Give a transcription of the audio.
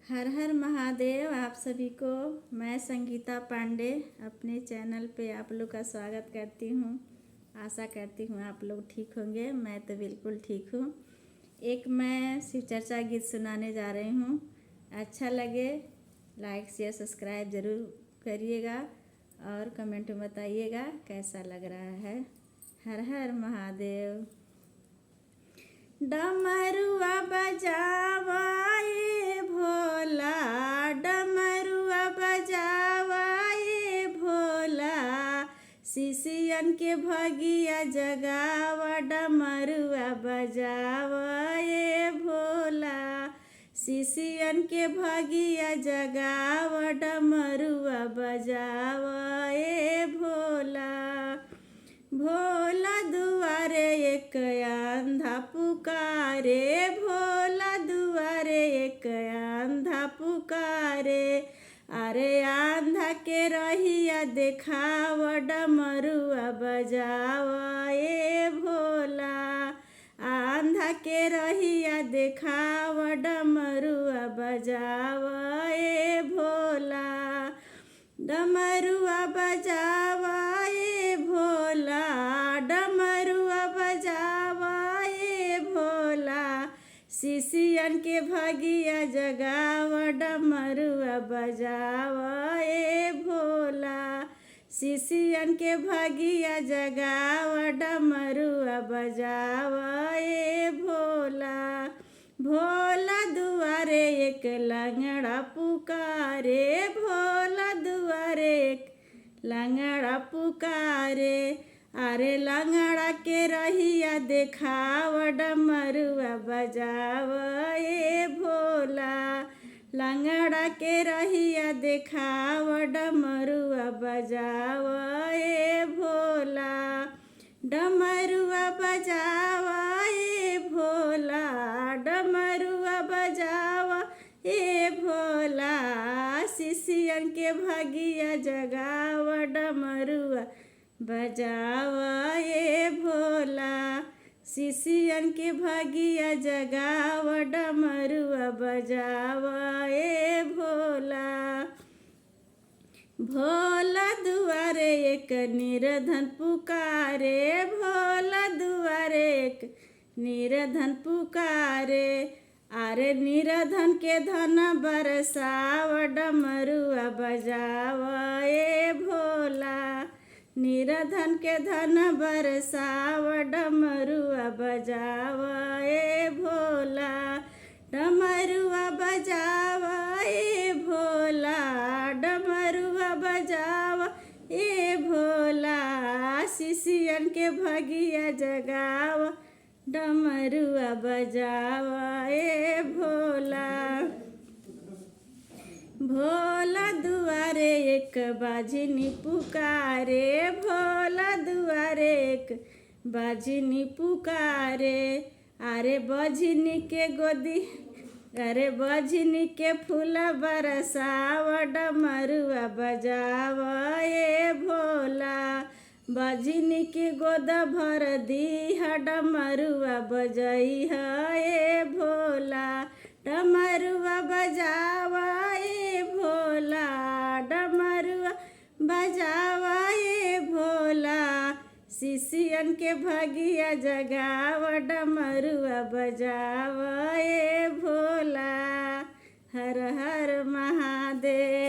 हर हर महादेव। आप सभी को मैं संगीता पांडे अपने चैनल पे आप लोग का स्वागत करती हूँ। आशा करती हूँ आप लोग ठीक होंगे। मैं तो बिल्कुल ठीक हूँ। एक मैं शिव चर्चा गीत सुनाने जा रही हूँ। अच्छा लगे लाइक शेयर सब्सक्राइब ज़रूर करिएगा और कमेंट में बताइएगा कैसा लग रहा है। हर हर महादेव। डमरुआ बजावाए भोला, डमरुआ बजावाए भोला, शिशियन के भगिया जगावा, डमरुआ बजावाए भोला, शिशियन के भगिया जगावा, डमरुआ बजावाए भोला। भोला दुआरे एक अंधा पुकारे, भोला दुआरे एक अंधा पुकारे, अरे अंधा के रहिया देखाव, डमरुआ बजावा ए भोला, अंधा के रहिया देखाव, डमरुआ बजावा ए भोला, डमरुआ बजावा ए भोला, डमरुआ बजावा ए भोला, शिशियन के भगिया जगावा, डमरुआ बजावा ए भोला, शिशियन के भगिया जगावा, डमरुआ बजावा ए भोला। भोला दुआरे एक लंगड़ा पुकारे, भोला दुआरे एक लंगड़ा पुकारे, अरे लंगड़ा के रहिया देखाव, डमरुआ बजावा ए भोला, लंगड़ा के रहिया देखाव, डमरुआ बजावा ए भोला, डमरुआ बजावा ए भोला, डमरुआ बजावा ए भोला, शिशियन के भगिया जगावा, डमरुआ बजावा ए भोला, शिशियन के भगिया जगावा, डमरुआ बजावा ए भोला। भोला दुआरे एक निर्धन पुकारे, भोला दुआरे एक निर्धन पुकारे, अरे निर्धन के धन बरसाव, डमरुआ बजावा ए भोला, निर्धन के धन बरसाव, डमरुआ बजावा ए भोला, डमरुआ बजावा ए भोला, डमरुआ बजावा ए भोला, शिशियन के भगिया जगावा, डमरुआ बजावा ए भोला। भोला दुआरे एक बाजिनी पुकारे, भोला दुआरे एक बाजिनी पुकारे, अरे बजनी के गोदी, अरे बजनी के फूल बरसाव, डमरुआ बजावा ए भोला, बजनी के गोद भर दी, डमरुआ बजई ए भोला, डमरुआ बजावा ए भोला, डमरुआ बजावा ए भोला, शिशियन के भगिया जगावा, डमरुआ बजावा ए भोला। हर हर महादेव।